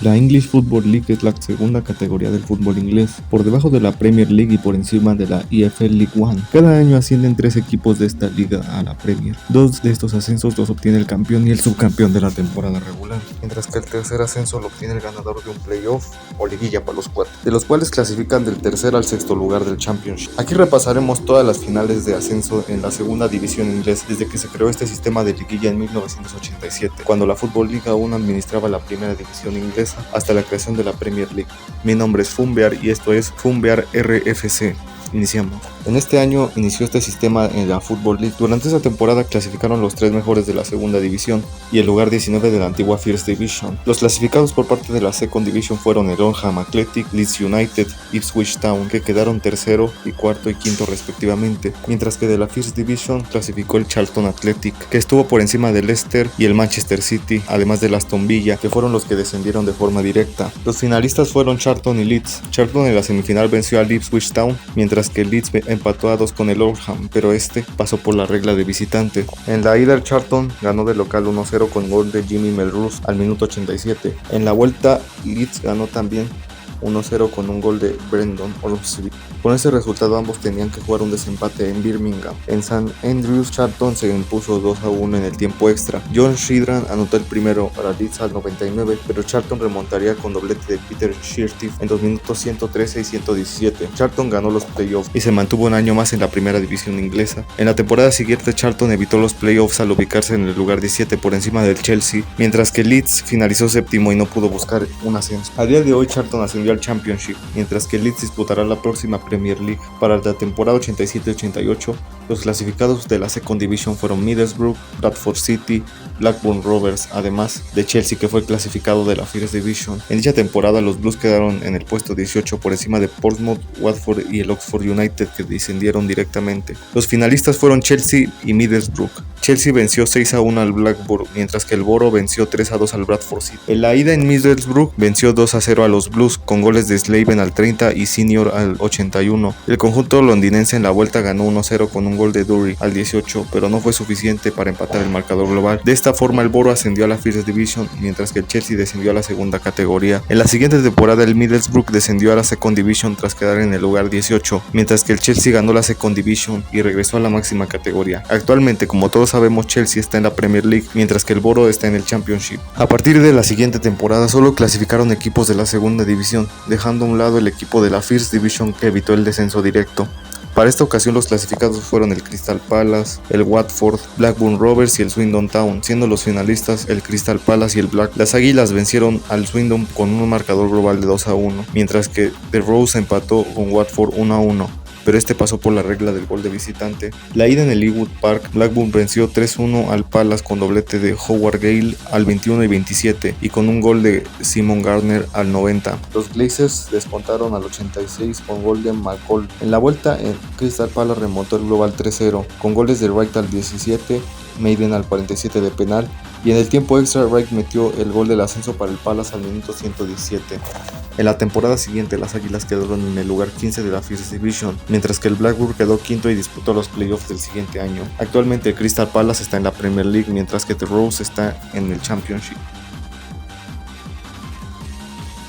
La English Football League es la segunda categoría del fútbol inglés, por debajo de la Premier League y por encima de la EFL League One. Cada año ascienden 3 equipos de esta liga a la Premier. 2 de estos ascensos los obtiene el campeón y el subcampeón de la temporada regular, mientras que el tercer ascenso lo obtiene el ganador de un playoff o liguilla para los 4, de los cuales clasifican del tercer al sexto lugar del Championship. Aquí repasaremos todas las finales de ascenso en la segunda división inglesa desde que se creó este sistema de liguilla en 1987, cuando la Football League aún administraba la primera división inglesa, hasta la creación de la Premier League. Mi nombre es Funbear y esto es Funbear RFC. Iniciamos. En este año inició este sistema en la Football League. Durante esta temporada clasificaron los 3 mejores de la segunda división y el lugar 19 de la antigua First Division. Los clasificados por parte de la Second Division fueron el Oldham Athletic, Leeds United, Ipswich Town, que quedaron tercero y cuarto y quinto respectivamente, mientras que de la First Division clasificó el Charlton Athletic, que estuvo por encima del Leicester y el Manchester City, además del Aston Villa, que fueron los que descendieron de forma directa. Los finalistas fueron Charlton y Leeds. Charlton en la semifinal venció al Ipswich Town, mientras que Leeds empató a 2 con el Oldham, pero este pasó por la regla de visitante. En la ida el Charlton ganó de local 1-0 con gol de Jimmy Melrose al minuto 87. En la vuelta Leeds ganó también 1-0 con un gol de Brendan Ormsby. Con ese resultado ambos tenían que jugar un desempate en Birmingham. En St Andrews, Charlton se impuso 2-1 en el tiempo extra. John Shidran anotó el primero para Leeds al 99, pero Charlton remontaría con doblete de Peter Shirtiff en los minutos 113 y 117. Charlton ganó los playoffs y se mantuvo un año más en la primera división inglesa. En la temporada siguiente Charlton evitó los playoffs al ubicarse en el lugar 17 por encima del Chelsea, mientras que Leeds finalizó séptimo y no pudo buscar un ascenso. A día de hoy Charlton ascendió al Championship, mientras que Leeds disputará la próxima Premier League. Para la temporada 87-88, los clasificados de la Second Division fueron Middlesbrough, Bradford City, Blackburn Rovers, además de Chelsea, que fue clasificado de la First Division. En dicha temporada los Blues quedaron en el puesto 18 por encima de Portsmouth, Watford y el Oxford United, que descendieron directamente. Los finalistas fueron Chelsea y Middlesbrough. Chelsea venció 6-1 al Blackburn, mientras que el Borough venció 3-2 al Bradford City. En la ida en Middlesbrough venció 2-0 a los Blues con goles de Slaven al 30 y Senior al 81. El conjunto londinense en la vuelta ganó 1-0 con un gol de Dury al 18, pero no fue suficiente para empatar el marcador global. De esta forma el Borough ascendió a la First Division, mientras que el Chelsea descendió a la segunda categoría. En la siguiente temporada el Middlesbrough descendió a la Second Division tras quedar en el lugar 18, mientras que el Chelsea ganó la Second Division y regresó a la máxima categoría. Actualmente, como todos sabemos, Chelsea está en la Premier League, mientras que el Borough está en el Championship. A partir de la siguiente temporada solo clasificaron equipos de la segunda división, dejando a un lado el equipo de la First Division que evitó el descenso directo. Para esta ocasión los clasificados fueron el Crystal Palace, el Watford, Blackburn Rovers y el Swindon Town, siendo los finalistas el Crystal Palace y el Black. Las Águilas vencieron al Swindon con un marcador global de 2-1, mientras que The Rose empató con Watford 1-1. Pero este pasó por la regla del gol de visitante. La ida en el Ewood Park, Blackburn venció 3-1 al Palace con doblete de Howard Gale al 21 y 27 y con un gol de Simon Garner al 90. Los Glazers descontaron al 86 con gol de McCall. En la vuelta, el Crystal Palace remontó el global 3-0 con goles de Wright al 17, Maiden al 47 de penal, y en el tiempo extra Wright metió el gol del ascenso para el Palace al minuto 117. En la temporada siguiente las Águilas quedaron en el lugar 15 de la First Division, mientras que el Blackburn quedó quinto y disputó los playoffs del siguiente año. Actualmente el Crystal Palace está en la Premier League, mientras que The Rose está en el Championship.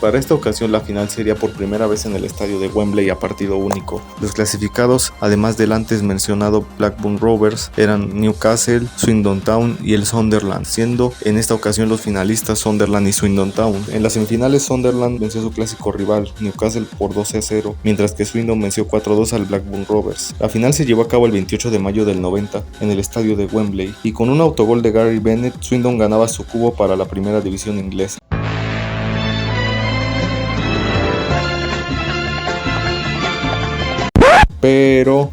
Para esta ocasión la final sería por primera vez en el estadio de Wembley a partido único. Los clasificados, además del antes mencionado Blackburn Rovers, eran Newcastle, Swindon Town y el Sunderland, siendo en esta ocasión los finalistas Sunderland y Swindon Town. En las semifinales Sunderland venció a su clásico rival Newcastle por 12-0, mientras que Swindon venció 4-2 al Blackburn Rovers. La final se llevó a cabo el 28 de mayo del 90 en el estadio de Wembley, y con un autogol de Gary Bennett, Swindon ganaba su cubo para la primera división inglesa. Pero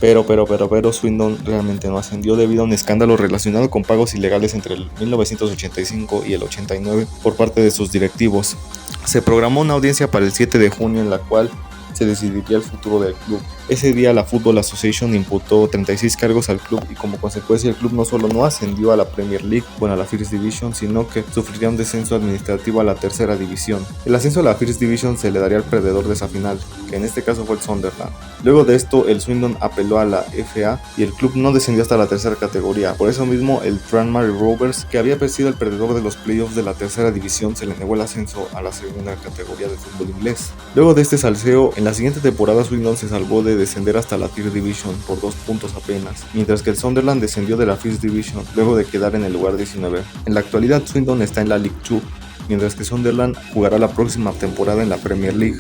Swindon realmente no ascendió debido a un escándalo relacionado con pagos ilegales entre el 1985 y el 89 por parte de sus directivos. Se programó una audiencia para el 7 de junio en la cual se decidiría el futuro del club. Ese día la Football Association imputó 36 cargos al club y como consecuencia el club no solo no ascendió a la Premier League, bueno a la First Division, sino que sufriría un descenso administrativo a la tercera división. El ascenso a la First Division se le daría al perdedor de esa final, que en este caso fue el Sunderland. Luego de esto el Swindon apeló a la FA y el club no descendió hasta la tercera categoría. Por eso mismo el Tranmere Rovers, que había sido el perdedor de los playoffs de la tercera división, se le negó el ascenso a la segunda categoría del fútbol inglés. Luego de este salseo, en la siguiente temporada Swindon se salvó de descender hasta la Third Division por 2 puntos apenas, mientras que el Sunderland descendió de la First Division luego de quedar en el lugar 19. En la actualidad Swindon está en la League 2, mientras que Sunderland jugará la próxima temporada en la Premier League.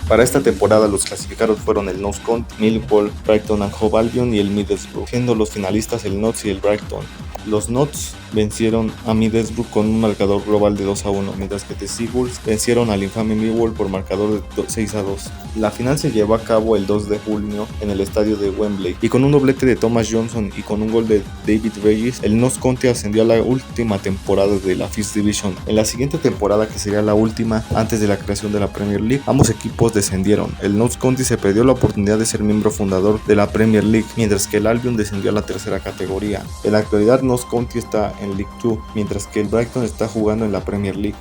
Para esta temporada los clasificados fueron el Notts County, Millwall, Brighton and Hove Albion y el Middlesbrough, siendo los finalistas el Notts y el Brighton. Los Notts vencieron a Middlesbrough con un marcador global de 2-1, mientras que The Seagulls vencieron al infame Millwall por marcador de 6-2. La final se llevó a cabo el 2 de junio en el estadio de Wembley, y con un doblete de Thomas Johnson y con un gol de David Regis, el Notts County ascendió a la última temporada de la First Division. En la siguiente temporada, que sería la última antes de la creación de la Premier League, ambos equipos descendieron. El Notts County se perdió la oportunidad de ser miembro fundador de la Premier League, mientras que el Albion descendió a la tercera categoría. En la actualidad Notts County está en League 2, mientras que el Brighton está jugando en la Premier League.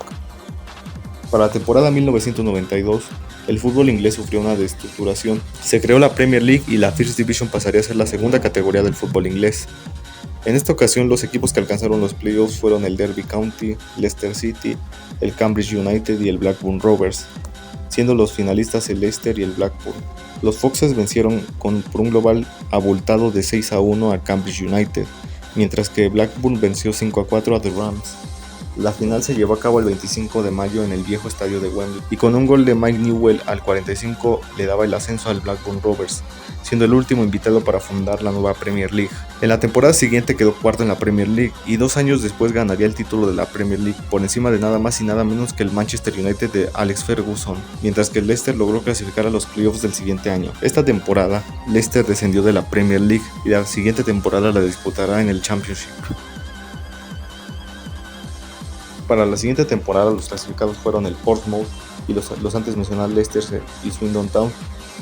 Para la temporada 1992, el fútbol inglés sufrió una destructuración. Se creó la Premier League y la First Division pasaría a ser la segunda categoría del fútbol inglés. En esta ocasión los equipos que alcanzaron los playoffs fueron el Derby County, Leicester City, el Cambridge United y el Blackburn Rovers, siendo los finalistas el Leicester y el Blackburn. Los Foxes vencieron por un global abultado de 6-1 al Cambridge United, mientras que Blackburn venció 5-4 a The Rams. La final se llevó a cabo el 25 de mayo en el viejo estadio de Wembley, y con un gol de Mike Newell al 45 le daba el ascenso al Blackburn Rovers, siendo el último invitado para fundar la nueva Premier League. En la temporada siguiente quedó cuarto en la Premier League y 2 años después ganaría el título de la Premier League por encima de nada más y nada menos que el Manchester United de Alex Ferguson, mientras que el Leicester logró clasificar a los playoffs del siguiente año. Esta temporada, Leicester descendió de la Premier League y la siguiente temporada la disputará en el Championship. Para la siguiente temporada los clasificados fueron el Portsmouth y los antes mencionados Leicester y Swindon Town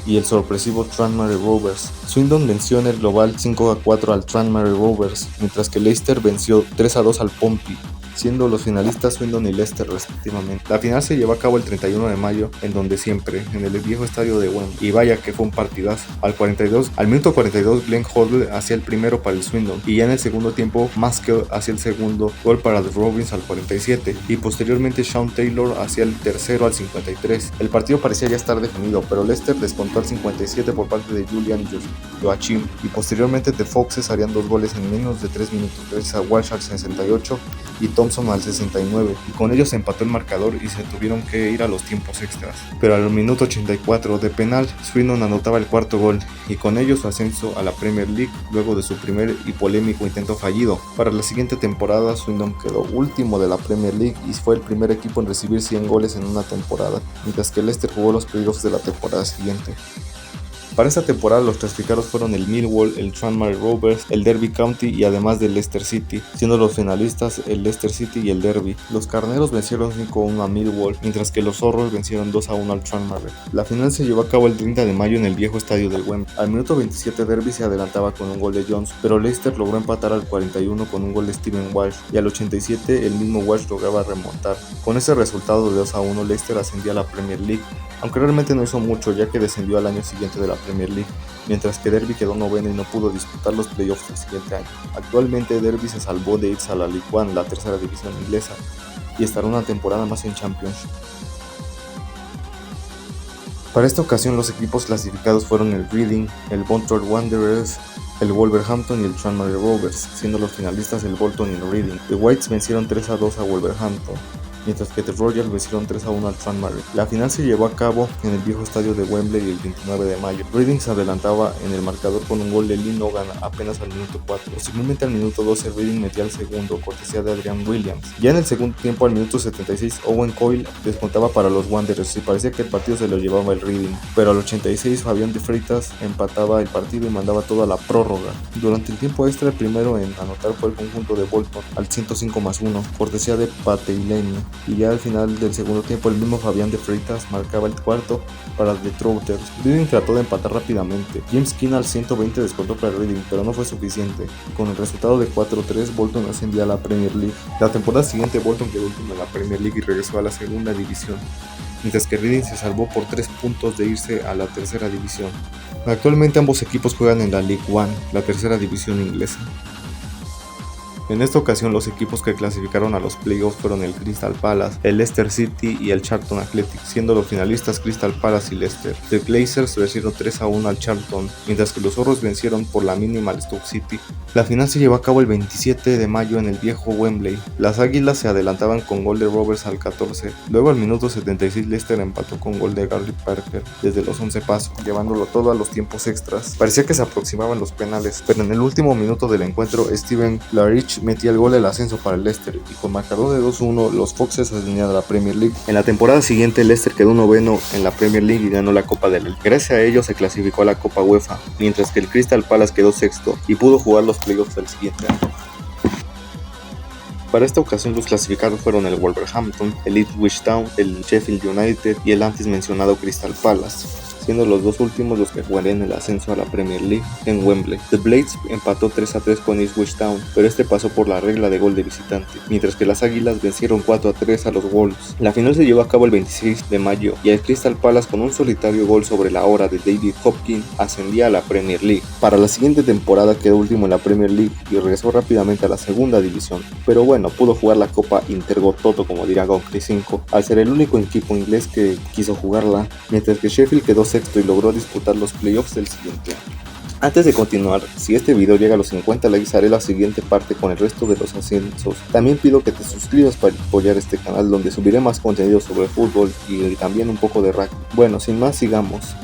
y el sorpresivo Tranmere Rovers. Swindon venció en el global 5-4 al Tranmere Rovers, mientras que Leicester venció 3-2 al Pompey, siendo los finalistas Swindon y Leicester respectivamente. La final se llevó a cabo el 31 de mayo, en donde siempre, en el viejo estadio de Wembley, y vaya que fue un partidazo. Al minuto 42 Glenn Hoddle hacía el primero para el Swindon, y ya en el segundo tiempo Maskell hacía el segundo gol para The Robins al 47, y posteriormente Sean Taylor hacía el tercero al 53. El partido parecía ya estar definido, pero Leicester descontó al 57 por parte de Julian Joachim, y posteriormente The Foxes harían 2 goles en menos de 3 minutos, gracias a Walsh al 68 y Thompson al 69, y con ellos se empató el marcador y se tuvieron que ir a los tiempos extras. Pero al minuto 84 de penal, Swindon anotaba el cuarto gol, y con ello su ascenso a la Premier League luego de su primer y polémico intento fallido. Para la siguiente temporada, Swindon quedó último de la Premier League y fue el primer equipo en recibir 100 goles en una temporada, mientras que Leicester jugó los playoffs de la temporada siguiente. Para esta temporada los clasificados fueron el Millwall, el Tranmere Rovers, el Derby County y además del Leicester City, siendo los finalistas el Leicester City y el Derby. Los carneros vencieron 5-1 a Millwall, mientras que los zorros vencieron 2-1 al Tranmere. La final se llevó a cabo el 30 de mayo en el viejo estadio del Wembley. Al minuto 27 Derby se adelantaba con un gol de Jones, pero Leicester logró empatar al 41 con un gol de Steven Walsh, y al 87 el mismo Walsh lograba remontar. Con ese resultado de 2-1 Leicester ascendía a la Premier League, aunque realmente no hizo mucho ya que descendió al año siguiente de la Premier League, mientras que Derby quedó noveno y no pudo disputar los playoffs del siguiente año. Actualmente Derby se salvó de irse a la League One, la tercera división inglesa, y estará una temporada más en Championship. Para esta ocasión los equipos clasificados fueron el Reading, el Bolton Wanderers, el Wolverhampton y el Tranmere Rovers, siendo los finalistas el Bolton y el Reading. The Whites vencieron 3-2 a Wolverhampton, mientras que The Royals vencieron 3-1 al Tranmere. La final se llevó a cabo en el viejo estadio de Wembley el 29 de mayo. Reading se adelantaba en el marcador con un gol de Lee Nogan apenas al minuto 4. Posiblemente al minuto 12 Reading metía el segundo, cortesía de Adrian Williams. Ya en el segundo tiempo, al minuto 76, Owen Coyle descontaba para los Wanderers y parecía que el partido se lo llevaba el Reading. Pero al 86 Fabián de Freitas empataba el partido y mandaba todo a la prórroga. Durante el tiempo extra, el primero en anotar fue el conjunto de Bolton al 105+1, cortesía de Pate Ileni. Y ya al final del segundo tiempo el mismo Fabián de Freitas marcaba el cuarto para The Trotters. Reading trató de empatar rápidamente. James Keane al 120 descontó para Reading, pero no fue suficiente. Con el resultado de 4-3, Bolton ascendía a la Premier League. La temporada siguiente Bolton quedó último en la Premier League y regresó a la segunda división, mientras que Reading se salvó por 3 puntos de irse a la tercera división. Actualmente ambos equipos juegan en la League One, la tercera división inglesa. En esta ocasión los equipos que clasificaron a los playoffs fueron el Crystal Palace, el Leicester City y el Charlton Athletic, siendo los finalistas Crystal Palace y Leicester. The Glazers vencieron 3-1 al Charlton, mientras que los Zorros vencieron por la mínima al Stoke City. La final se llevó a cabo el 27 de mayo en el viejo Wembley. Las Águilas se adelantaban con gol de Roberts al 14, luego al minuto 76 Leicester empató con gol de Gary Parker desde los 11 pasos, llevándolo todo a los tiempos extras. Parecía que se aproximaban los penales, pero en el último minuto del encuentro Steven Claridge metía el gol del ascenso para el Leicester y con marcador de 2-1 los Foxes ascendían a la Premier League. En la temporada siguiente el Leicester quedó noveno en la Premier League y ganó la Copa del Rey. Gracias a ello se clasificó a la Copa UEFA, mientras que el Crystal Palace quedó sexto y pudo jugar los playoffs del siguiente año. Para esta ocasión los clasificados fueron el Wolverhampton, el Ipswich Town, el Sheffield United y el antes mencionado Crystal Palace, siendo los dos últimos los que jugarían el ascenso a la Premier League en Wembley. The Blades empató 3-3 con Ipswich Town, pero este pasó por la regla de gol de visitante, mientras que las Águilas vencieron 4-3 a los Wolves. La final se llevó a cabo el 26 de mayo y el Crystal Palace, con un solitario gol sobre la hora de David Hopkins, ascendía a la Premier League. Para la siguiente temporada quedó último en la Premier League y regresó rápidamente a la segunda división, pero bueno, pudo jugar la Copa Intergototo, como dirá Concrete 5, al ser el único equipo inglés que quiso jugarla, mientras que Sheffield quedó sexto y logró disputar los playoffs del siguiente año. Antes de continuar, si este video llega a los 50 likes, haré la siguiente parte con el resto de los ascensos. También pido que te suscribas para apoyar este canal, donde subiré más contenido sobre fútbol y también un poco de rugby. Bueno, sin más, sigamos.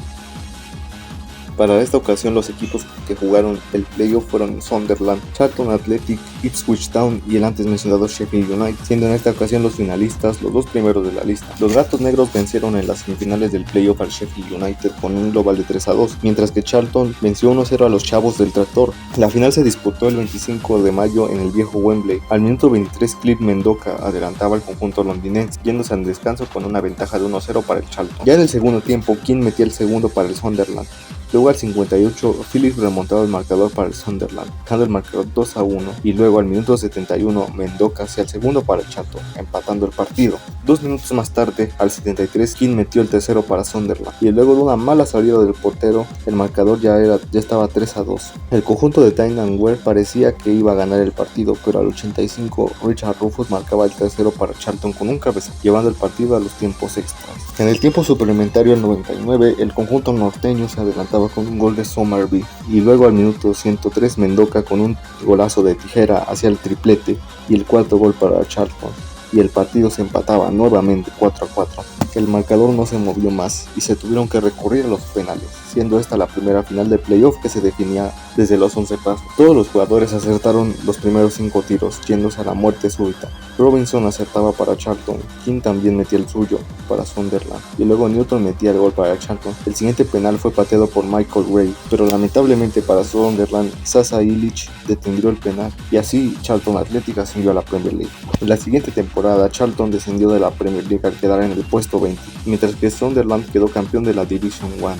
Para esta ocasión los equipos que jugaron el playoff fueron Sunderland, Charlton Athletic, Ipswich Town y el antes mencionado Sheffield United, siendo en esta ocasión los finalistas los dos primeros de la lista. Los Gatos Negros vencieron en las semifinales del playoff al Sheffield United con un global de 3-2, mientras que Charlton venció 1-0 a los Chavos del Tractor. La final se disputó el 25 de mayo en el viejo Wembley. Al minuto 23 Clint Mendoca adelantaba al conjunto londinense, yéndose al descanso con una ventaja de 1-0 para el Charlton. Ya en el segundo tiempo, King metía el segundo para el Sunderland. Luego al 58, Phillips remontaba el marcador para el Sunderland, dejando el marcador 2-1, y luego al minuto 71, Mendoca hacía el segundo para el Charlton, empatando el partido. 2 minutos más tarde, al 73, King metió el tercero para Sunderland, y luego de una mala salida del portero, el marcador ya estaba 3-2. El conjunto de Tynan Ware parecía que iba a ganar el partido, pero al 85, Richard Rufus marcaba el tercero para Charlton con un cabezazo, llevando el partido a los tiempos extras. En el tiempo suplementario al 99, el conjunto norteño se adelantaba con un gol de Somerby y luego al minuto 103 Mendoca con un golazo de tijera hacia el triplete y el cuarto gol para Charlton, y el partido se empataba nuevamente 4-4. El marcador no se movió más y se tuvieron que recurrir a los penales, siendo esta la primera final de playoff que se definía desde los 11 pasos. Todos los jugadores acertaron los primeros 5 tiros, yéndose a la muerte súbita. Robinson acertaba para Charlton, King también metía el suyo para Sunderland, y luego Newton metía el gol para Charlton. El siguiente penal fue pateado por Michael Ray, pero lamentablemente para Sunderland, Sasa Illich detendrió el penal, y así Charlton Athletic ascendió a la Premier League. En la siguiente temporada, Charlton descendió de la Premier League al quedar en el puesto 20, mientras que Sunderland quedó campeón de la Division 1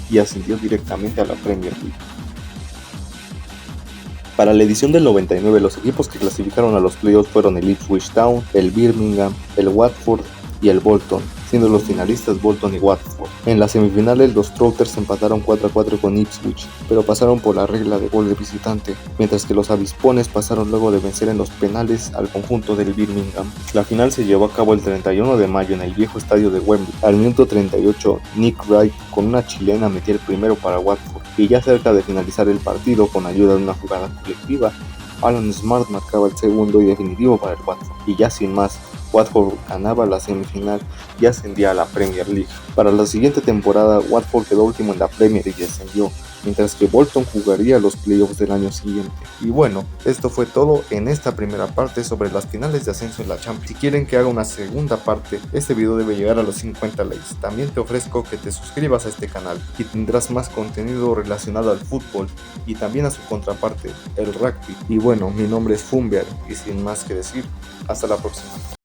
y ascendió directamente a la Premier League. Para la edición del 99, los equipos que clasificaron a los playoffs fueron el Ipswich Town, el Birmingham, el Watford y el Bolton, siendo los finalistas Bolton y Watford. En las semifinales los Trotters empataron 4-4 con Ipswich, pero pasaron por la regla de gol de visitante, mientras que los Avispones pasaron luego de vencer en los penales al conjunto del Birmingham. La final se llevó a cabo el 31 de mayo en el viejo estadio de Wembley. Al minuto 38, Nick Wright con una chilena metía el primero para Watford, y ya cerca de finalizar el partido con ayuda de una jugada colectiva, Alan Smart marcaba el segundo y definitivo para el Watford, y ya sin más, Watford ganaba la semifinal y ascendía a la Premier League. Para la siguiente temporada, Watford quedó último en la Premier y ascendió, mientras que Bolton jugaría los playoffs del año siguiente. Y bueno, esto fue todo en esta primera parte sobre las finales de ascenso en la Champions. Si quieren que haga una segunda parte, este video debe llegar a los 50 likes. También te ofrezco que te suscribas a este canal y tendrás más contenido relacionado al fútbol y también a su contraparte, el rugby. Y bueno, mi nombre es Fumber y sin más que decir, hasta la próxima.